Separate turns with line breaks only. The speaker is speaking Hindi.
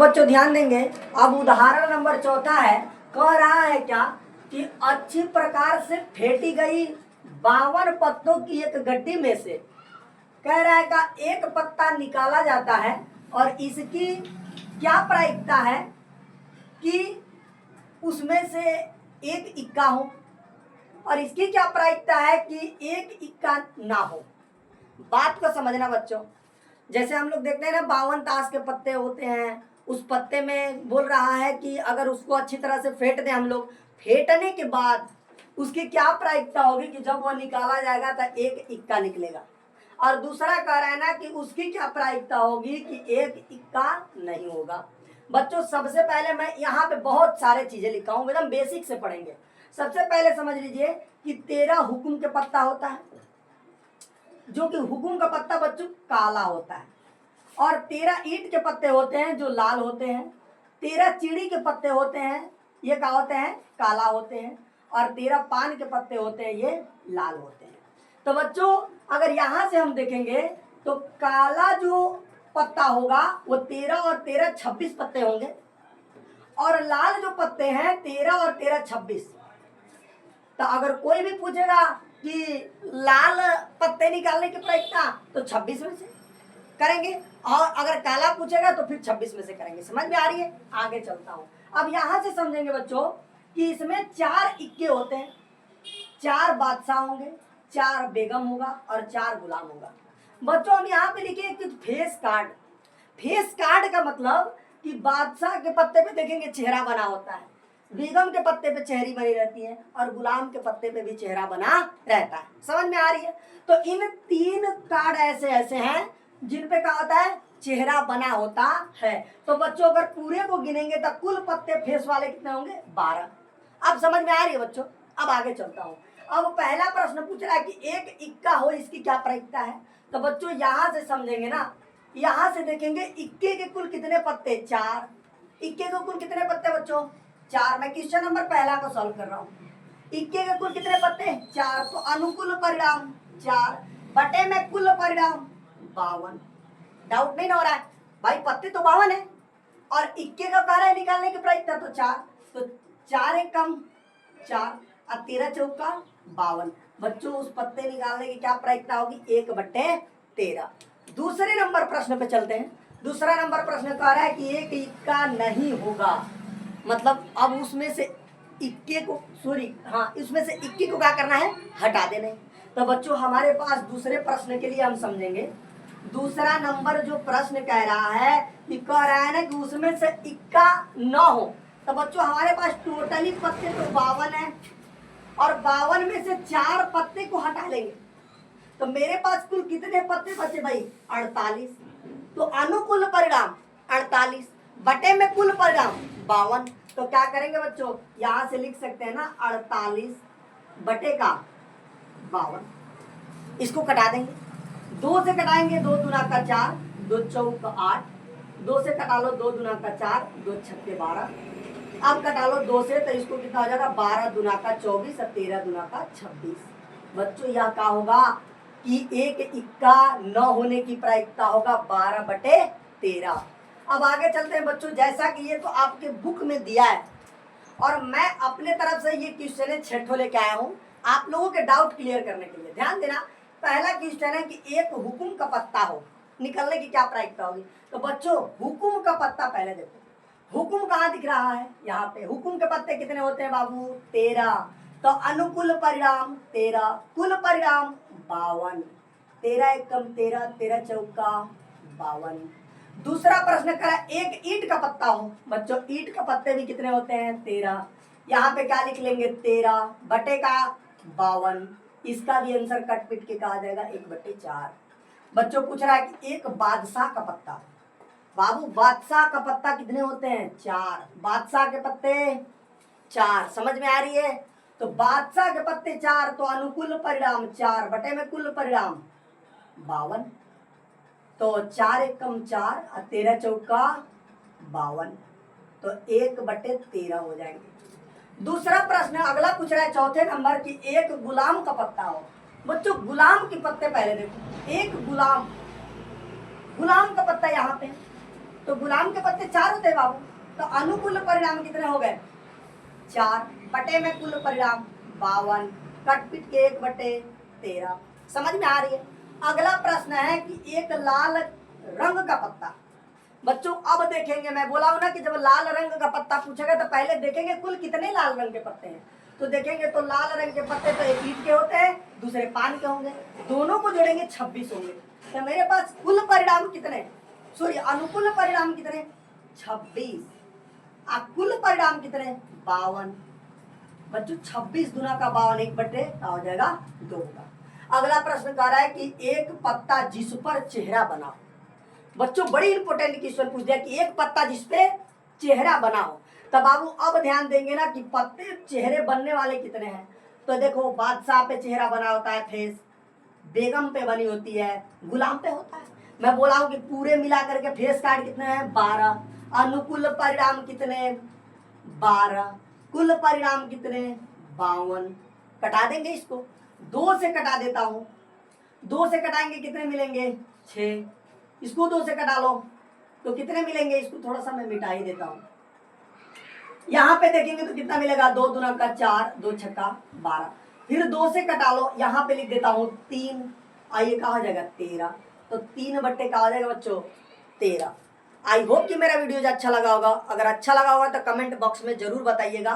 बच्चों ध्यान देंगे। अब उदाहरण नंबर चौथा है, कह रहा है क्या कि अच्छी प्रकार से फेंटी गई 52 पत्तों की एक गड्डी में से कह रहा है का एक पत्ता निकाला जाता है और इसकी क्या प्रायिकता है कि उसमें से एक इक्का हो, और इसकी क्या प्रायिकता है कि एक इक्का ना हो। बात को समझना बच्चों, जैसे हम लोग देखते हैं ना 52 ताश के पत्ते होते हैं, उस पत्ते में बोल रहा है कि अगर उसको अच्छी तरह से फेंट दें हम लोग, फेंटने के बाद उसकी क्या प्रायिकता होगी कि जब वह निकाला जाएगा तो एक इक्का निकलेगा। और दूसरा कह रहा है ना कि उसकी क्या प्रायिकता होगी कि एक इक्का नहीं होगा। बच्चों सबसे पहले मैं यहाँ पे बहुत सारे चीजें लिखा हूँ, एकदम बेसिक से पढ़ेंगे। सबसे पहले समझ लीजिए कि 13 हुकुम के पत्ता होता है, जो कि हुकुम का पत्ता बच्चों काला होता है, और 13 ईंट के पत्ते होते हैं जो लाल होते हैं, 13 चीड़ी के पत्ते होते हैं ये क्या होते हैं, काला होते हैं, और 13 पान के पत्ते होते हैं ये लाल होते हैं। तो बच्चों अगर यहाँ से हम देखेंगे तो काला जो पत्ता होगा वो 13 और 13 26 पत्ते होंगे, और लाल जो पत्ते हैं 13 और 13 26। तो अगर कोई भी पूछेगा कि लाल पत्ते निकालने की प्रायिकता तो 26 में से करेंगे, और अगर काला पूछेगा तो फिर 26 में से करेंगे। समझ में आ रही है? आगे चलता हूँ। अब यहाँ से समझेंगे बच्चों कि इसमें 4 इक्के होते हैं, 4 बादशाह होंगे, 4 बेगम होगा और 4 गुलाम होगा। बच्चों हम यहाँ पे लिखे कि फेस कार्ड। फेस कार्ड का मतलब कि बादशाह के पत्ते पे देखेंगे चेहरा बना होता है, बेगम के पत्ते पे चेहरी बनी रहती है, और गुलाम के पत्ते पे भी चेहरा बना रहता है। समझ में आ रही है? तो इन 3 कार्ड ऐसे ऐसे हैं जिन पे क्या होता है, चेहरा बना होता है। तो बच्चों अगर पूरे को गिनेंगे तो कुल पत्ते फेस वाले कितने होंगे, 12। अब समझ में आ रही है बच्चों? अब आगे चलता हूँ। अब पहला प्रश्न पूछ रहा है कि एक इक्का हो इसकी क्या प्रायिकता है। तो बच्चों यहाँ से समझेंगे ना, यहाँ से देखेंगे इक्के के कुल कितने पत्ते, 4। इक्के के कुल कितने पत्ते बच्चों, 4। मैं क्वेश्चन नंबर पहला को सॉल्व कर रहा हूँ। इक्के के कुल कितने पत्ते, 4। तो अनुकूल परिणाम 4 बटे में कुल परिणाम 52। डाउट नहीं ना हो रहा है भाई, पत्ते तो 52 है और इक्के का कार्य है निकालने की प्रायिकता तो 4। तो 4 एक कम 4 और 13 चौका 52। बच्चों उस पत्ते निकालने की क्या प्रायिकता होगी, 1/13। दूसरे नंबर प्रश्न पे चलते हैं। दूसरा नंबर प्रश्न कह रहा है कि एक इक्का नहीं होगा, मतलब अब उसमें से इक्के को इसमें से इक्के को क्या करना है, हटा देना है। तो बच्चों हमारे पास दूसरे प्रश्न के लिए हम समझेंगे। दूसरा नंबर जो प्रश्न कह रहा है कि कह रहा है ना कि उसमें से इक्का न हो। तो बच्चों हमारे पास टोटली पत्ते तो 52 है, और 52 में से 4 पत्ते को हटा लेंगे तो मेरे पास कुल कितने पत्ते बचे भाई, 48। तो अनुकूल परिणाम 48 बटे में कुल परिणाम 52। तो क्या करेंगे बच्चों, यहाँ से लिख सकते हैं ना 48 बटे का 52। इसको कटा देंगे, 2 से कटाएंगे, 2 दूना का 4, 2 चौक 8, 2 से कटा लो 2 दूना का 4, 2 छक्के 12। अब कटा लो 2 से, तो इसको कितना हो जाएगा, 12 दूना का 24 और 13 दूना का 26। बच्चों यह क्या होगा कि एक इक्का न होने की प्रायिकता होगा 12/13। अब आगे चलते हैं बच्चों। जैसा कि ये तो आपके बुक में दिया है और मैं अपने तरफ से ये क्वेश्चन 6 लेके आया हूँ आप लोगों के डाउट क्लियर करने के लिए। ध्यान देना, पहला क्वेश्चन है कि एक हुकुम का पत्ता हो, निकलने की क्या प्रायिकता होगी। तो बच्चों हुकुम का पत्ता पहले देखो, हुकुम कहाँ दिख रहा है, यहाँ पे। हुकुम के पत्ते कितने होते हैं बाबू, 13। तो अनुकूल परिणाम 13, कुल परिणाम 52। 13 एक कम 13, 13 चौका 52। दूसरा प्रश्न करा एक ईंट का पत्ता हो। बच्चों ईंट का पत्ते भी कितने होते हैं, 13। यहाँ पे क्या लिख लेंगे, 13 बटे का 52। इसका भी आंसर कट पिट के कहा जाएगा 1/4। बच्चों पूछ रहा है कि एक बादशाह का पत्ता। बाबू बादशाह का पत्ता कितने होते हैं, 4। बादशाह के पत्ते 4। समझ में आ रही है? तो बादशाह के पत्ते 4, तो अनुकूल परिणाम 4 बटे में कुल परिणाम 52। तो 4 एक कम 4 और 13 चौका 52। तो 1/13 हो जाएंगे। दूसरा प्रश्न अगला पूछ रहा है चौथे नंबर की एक गुलाम का पत्ता हो। बच्चों गुलाम के पत्ते पहले देखो, एक गुलाम का पत्ता यहाँ पे, तो गुलाम के पत्ते 4 होते हैं बाबू। तो अनुकूल परिणाम कितने हो गए? 4 बटे में कुल परिणाम 52, कट पिट के 1/13। समझ में आ रही है? अगला प्रश्न है कि एक लाल रंग का पत्ता। बच्चों अब देखेंगे, मैं बोला हूं ना कि जब लाल रंग का पत्ता पूछेगा तो पहले देखेंगे कुल कितने लाल रंग के पत्ते हैं। तो देखेंगे तो लाल रंग के पत्ते तो एक ईंट के होते हैं, दूसरे पान के होंगे, दोनों को जोड़ेंगे 26 होंगे। तो मेरे पास कुल परिणाम कितने, सॉरी अनुकूल परिणाम कितने? 26। कुल परिणाम कितने? 52। बच्चों 26 गुना का 52 1/2 हो जाएगा 2 होगा। अगला प्रश्न कह रहा है कि एक पत्ता जिस पर चेहरा बना। बच्चों बड़ी इंपॉर्टेंट क्वेश्चन पूछ दिया कि एक पत्ता जिस पे चेहरा बना हो। तब बाबू अब ध्यान देंगे ना कि पत्ते चेहरे बनने वाले कितने हैं। तो देखो बादशाह पे चेहरा बना होता है फेस, बेगम पे बनी होती है, गुलाम पे होता है। मैं बोला हूं कि पूरे मिला करके फेस कार्ड कितने हैं? 12। अनुकूल परिणाम कितने? 12। कुल परिणाम कितने? 52। कटा देंगे इसको, 2 से कटा देता हूं। 2 से कटाएंगे कितने मिलेंगे? 6। इसको 2 से कटा लो तो कितने मिलेंगे? इसको थोड़ा सा मैं मिटा ही देता हूं। यहां पे देखेंगे तो कितना मिलेगा? 2 दूना का 4, 2 छक्का 12। फिर 2 से कटा लो, यहां पे लिख देता हूं 3। आइए कहा जाएगा 13। तो 3 बट्टे का हो जाएगा बच्चों 13। आई होप कि मेरा वीडियो अच्छा लगा होगा। अगर अच्छा लगा होगा तो कमेंट बॉक्स में जरूर बताइएगा।